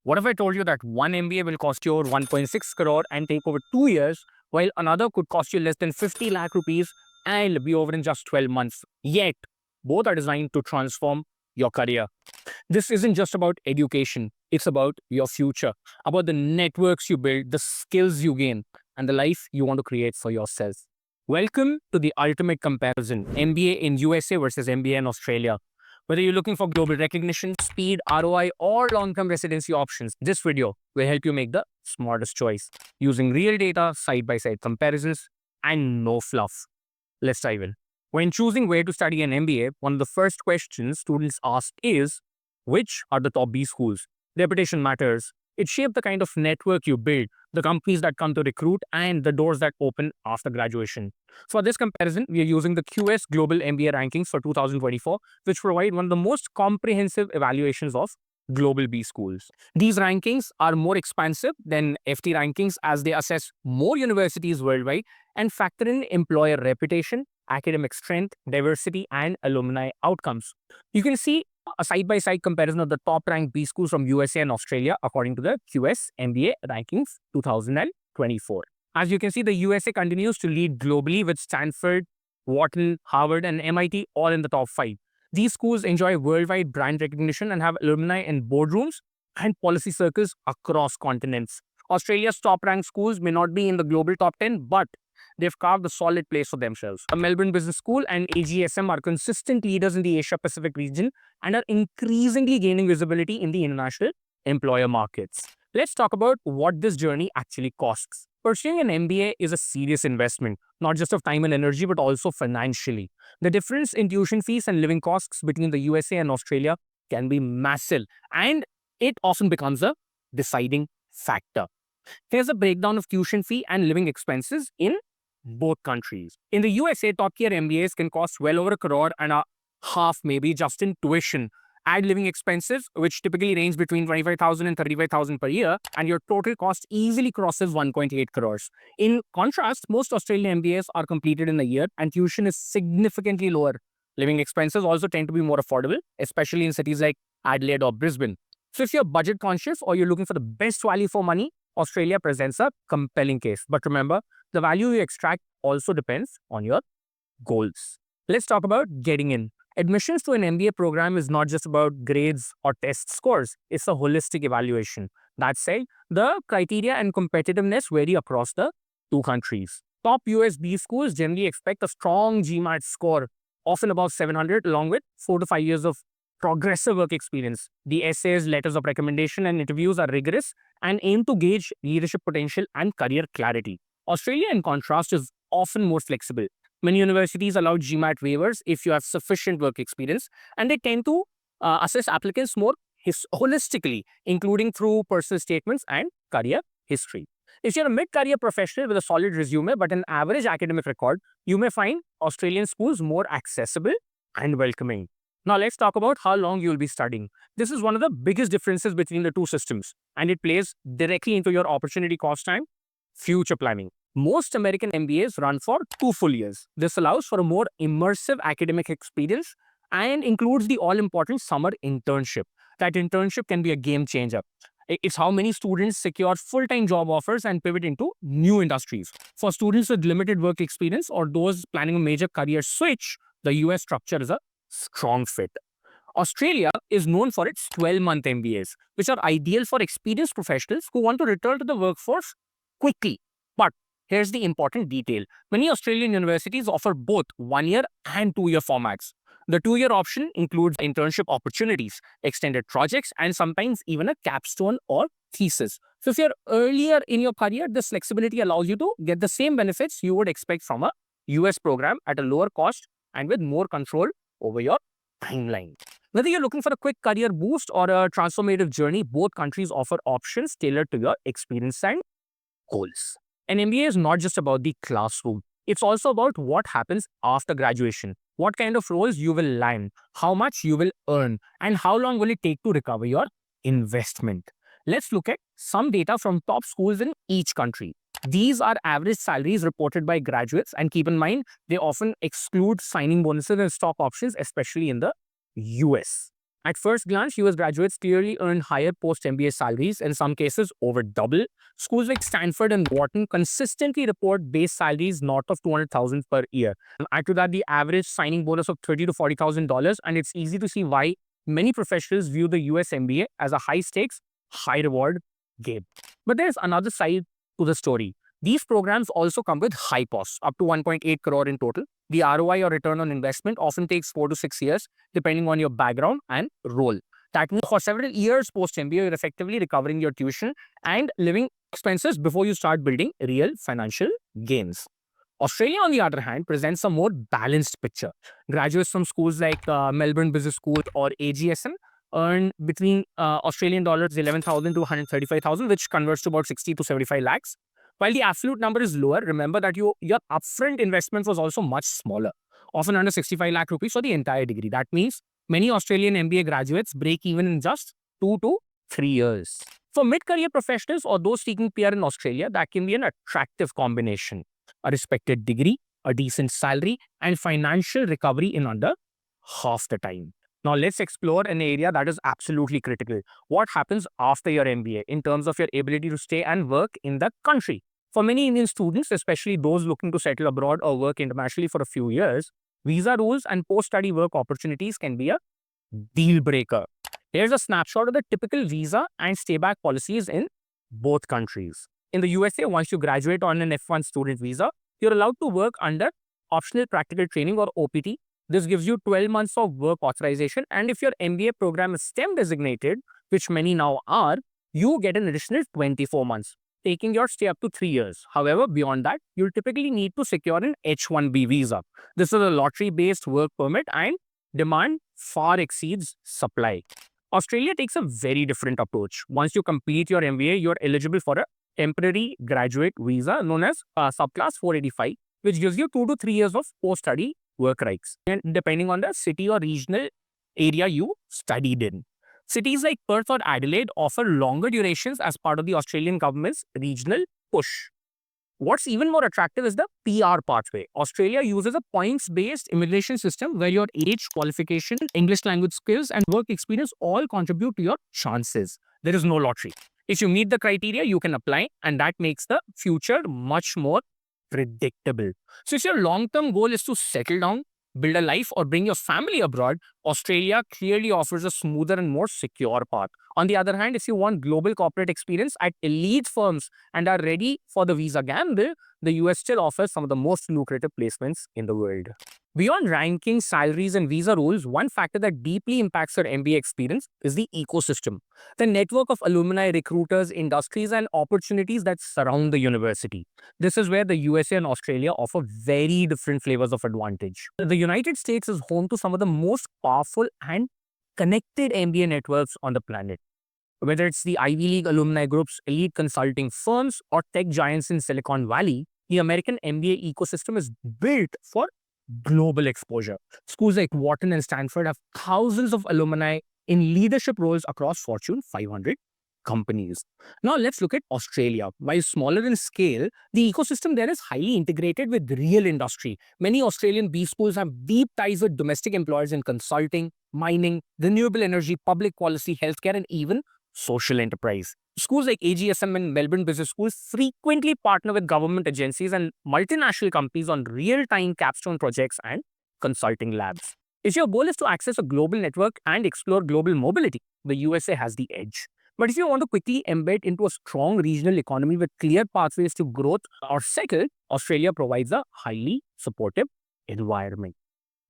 What if I told you that one MBA will cost you over 1.6 crore and take over 2 years, while another could cost you less than 50 lakh rupees and be over in just 12 months? Yet, both are designed to transform your career. This isn't just about education, it's about your future, about the networks you build, the skills you gain, and the life you want to create for yourself. Welcome to the ultimate comparison, MBA in USA versus MBA in Australia. Whether you're looking for global recognition, speed, ROI, or long-term residency options, this video will help you make the smartest choice using real data, side-by-side comparisons, and no fluff. Let's dive in. When choosing where to study an MBA, one of the first questions students ask is, which are the top B schools? Reputation matters. It shapes the kind of network you build, the companies that come to recruit, and the doors that open after graduation. For this comparison, we are using the QS Global MBA rankings for 2024, which provide one of the most comprehensive evaluations of global B schools. These rankings are more expansive than FT rankings as they assess more universities worldwide and factor in employer reputation, academic strength, diversity, and alumni outcomes. You can see a side-by-side comparison of the top-ranked B schools from USA and Australia according to the US MBA rankings 2024. As you can see, the USA continues to lead globally with Stanford, Wharton, Harvard, and MIT all in the top 5. These schools enjoy worldwide brand recognition and have alumni in boardrooms and policy circles across continents. Australia's top-ranked schools may not be in the global top 10, but they've carved a solid place for themselves. A Melbourne Business School and AGSM are consistent leaders in the Asia-Pacific region and are increasingly gaining visibility in the international employer markets. Let's talk about what this journey actually costs. Pursuing an MBA is a serious investment, not just of time and energy, but also financially. The difference in tuition fees and living costs between the USA and Australia can be massive, and it often becomes a deciding factor. Here's a breakdown of tuition fee and living expenses in both countries. In the USA, top-tier MBAs can cost well over a crore and a half maybe just in tuition. Add living expenses, which typically range between 25,000 and 35,000 per year, and your total cost easily crosses 1.8 crores. In contrast, most Australian MBAs are completed in a year and tuition is significantly lower. Living expenses also tend to be more affordable, especially in cities like Adelaide or Brisbane. So if you're budget conscious or you're looking for the best value for money, Australia presents a compelling case. But remember, the value you extract also depends on your goals. Let's talk about getting in. Admissions to an MBA program is not just about grades or test scores. It's a holistic evaluation. That said, the criteria and competitiveness vary across the two countries. Top USB schools generally expect a strong GMAT score, often above 700, along with 4 to 5 years of progressive work experience. The essays, letters of recommendation, and interviews are rigorous and aim to gauge leadership potential and career clarity. Australia, in contrast, is often more flexible. Many universities allow GMAT waivers if you have sufficient work experience, and they tend to assess applicants more holistically, including through personal statements and career history. If you're a mid-career professional with a solid resume but an average academic record, you may find Australian schools more accessible and welcoming. Now let's talk about how long you'll be studying. This is one of the biggest differences between the two systems, and it plays directly into your opportunity cost and future planning. Most American MBAs run for 2 full years. This allows for a more immersive academic experience and includes the all-important summer internship. That internship can be a game changer. It's how many students secure full-time job offers and pivot into new industries. For students with limited work experience or those planning a major career switch, the US structure is a strong fit. Australia is known for its 12-month MBAs, which are ideal for experienced professionals who want to return to the workforce quickly. But here's the important detail. Many Australian universities offer both 1-year and 2-year formats. The 2-year option includes internship opportunities, extended projects, and sometimes even a capstone or thesis. So if you're earlier in your career, this flexibility allows you to get the same benefits you would expect from a US program at a lower cost and with more control over your timeline. Whether you're looking for a quick career boost or a transformative journey, both countries offer options tailored to your experience and goals. An MBA is not just about the classroom. It's also about what happens after graduation, what kind of roles you will land, how much you will earn, and how long will it take to recover your investment. Let's look at some data from top schools in each country. These are average salaries reported by graduates, and keep in mind, they often exclude signing bonuses and stock options, especially in the US. At first glance, US graduates clearly earn higher post-MBA salaries, in some cases over double. Schools like Stanford and Wharton consistently report base salaries north of 200,000 per year. Add to that the average signing bonus of $30,000 to $40,000, and it's easy to see why many professionals view the US MBA as a high-stakes, high-reward game. But there's another side to the story. These programs also come with high costs, up to 1.8 crore in total. The ROI or return on investment often takes 4 to 6 years, depending on your background and role. That means for several years post-MBA, you're effectively recovering your tuition and living expenses before you start building real financial gains. Australia, on the other hand, presents a more balanced picture. Graduates from schools like Melbourne Business School or AGSM earn between Australian dollars 11,000 to 135,000, which converts to about 60 to 75 lakhs. While the absolute number is lower, remember that your upfront investment was also much smaller, often under 65 lakh rupees for the entire degree. That means many Australian MBA graduates break even in just 2 to 3 years. For mid-career professionals or those seeking PR in Australia, that can be an attractive combination. A respected degree, a decent salary, and financial recovery in under half the time. Now, let's explore an area that is absolutely critical. What happens after your MBA in terms of your ability to stay and work in the country? For many Indian students, especially those looking to settle abroad or work internationally for a few years, visa rules and post-study work opportunities can be a deal breaker. Here's a snapshot of the typical visa and stay-back policies in both countries. In the USA, once you graduate on an F1 student visa, you're allowed to work under optional practical training or OPT. This gives you 12 months of work authorization, and if your MBA program is STEM designated, which many now are, you get an additional 24 months, taking your stay up to 3 years. However, beyond that, you'll typically need to secure an H-1B visa. This is a lottery-based work permit, and demand far exceeds supply. Australia takes a very different approach. Once you complete your MBA, you're eligible for a temporary graduate visa known as subclass 485, which gives you 2 to 3 years of post-study work rights, and depending on the city or regional area you studied in. Cities like Perth or Adelaide offer longer durations as part of the Australian government's regional push. What's even more attractive is the PR pathway. Australia uses a points-based immigration system where your age, qualification, English language skills, and work experience all contribute to your chances. There is no lottery. If you meet the criteria, you can apply, and that makes the future much more predictable. So if your long-term goal is to settle down, build a life, or bring your family abroad, Australia clearly offers a smoother and more secure path. On the other hand, if you want global corporate experience at elite firms and are ready for the visa gamble, the US still offers some of the most lucrative placements in the world. Beyond rankings, salaries, and visa rules, one factor that deeply impacts your MBA experience is the ecosystem, the network of alumni, recruiters, industries, and opportunities that surround the university. This is where the USA and Australia offer very different flavors of advantage. The United States is home to some of the most powerful and connected MBA networks on the planet. Whether it's the Ivy League alumni groups, elite consulting firms, or tech giants in Silicon Valley, the American MBA ecosystem is built for global exposure. Schools like Wharton and Stanford have thousands of alumni in leadership roles across Fortune 500 companies. Now let's look at Australia. While smaller in scale, the ecosystem there is highly integrated with real industry. Many Australian B schools have deep ties with domestic employers in consulting, mining, renewable energy, public policy, healthcare, and even social enterprise. Schools like AGSM and Melbourne Business School frequently partner with government agencies and multinational companies on real-time capstone projects and consulting labs. If your goal is to access a global network and explore global mobility, the USA has the edge. But if you want to quickly embed into a strong regional economy with clear pathways to growth or settle, Australia provides a highly supportive environment.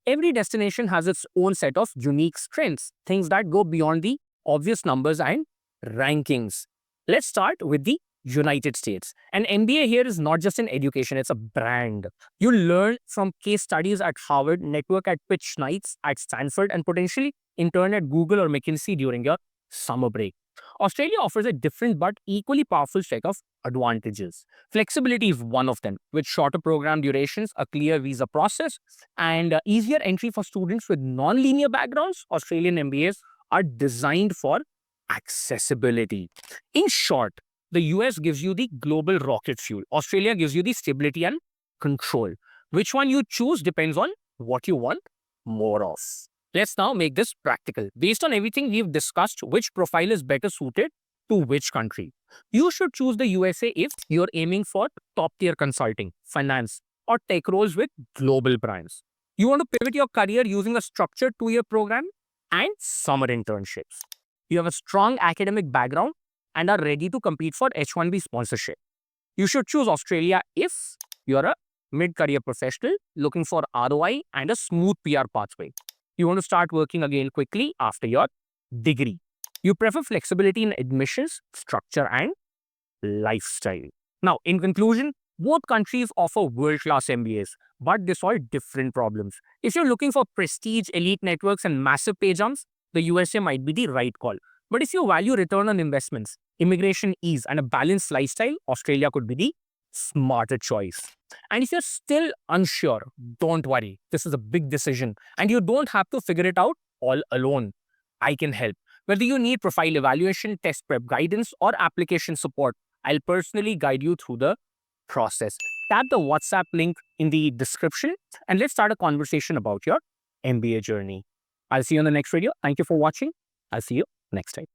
Every destination has its own set of unique strengths, things that go beyond the obvious numbers and rankings. Let's start with the United States. An MBA here is not just an education, it's a brand. You learn from case studies at Harvard, network at pitch nights at Stanford, and potentially intern at Google or McKinsey during your summer break. Australia offers a different but equally powerful set of advantages. Flexibility is one of them, with shorter program durations, a clear visa process, and easier entry for students with non-linear backgrounds. Australian MBAs are designed for accessibility. In short, the US gives you the global rocket fuel. Australia gives you the stability and control. Which one you choose depends on what you want more of. Let's now make this practical. Based on everything we've discussed, which profile is better suited to which country? You should choose the USA if you're aiming for top tier consulting, finance, or tech roles with global brands. You want to pivot your career using a structured 2-year program and summer internships. You have a strong academic background and are ready to compete for H-1B sponsorship. You should choose Australia if you're a mid-career professional looking for ROI and a smooth PR pathway. You want to start working again quickly after your degree. You prefer flexibility in admissions, structure, and lifestyle. Now, in conclusion, both countries offer world-class MBAs, but they solve different problems. If you're looking for prestige, elite networks, and massive pay jumps, the USA might be the right call. But if you value return on investments, immigration ease, and a balanced lifestyle, Australia could be the smarter choice. And if you're still unsure, don't worry. This is a big decision, and you don't have to figure it out all alone. I can help. Whether you need profile evaluation, test prep guidance, or application support, I'll personally guide you through the process. Tap the WhatsApp link in the description and let's start a conversation about your MBA journey. I'll see you in the next video. Thank you for watching. I'll see you next time.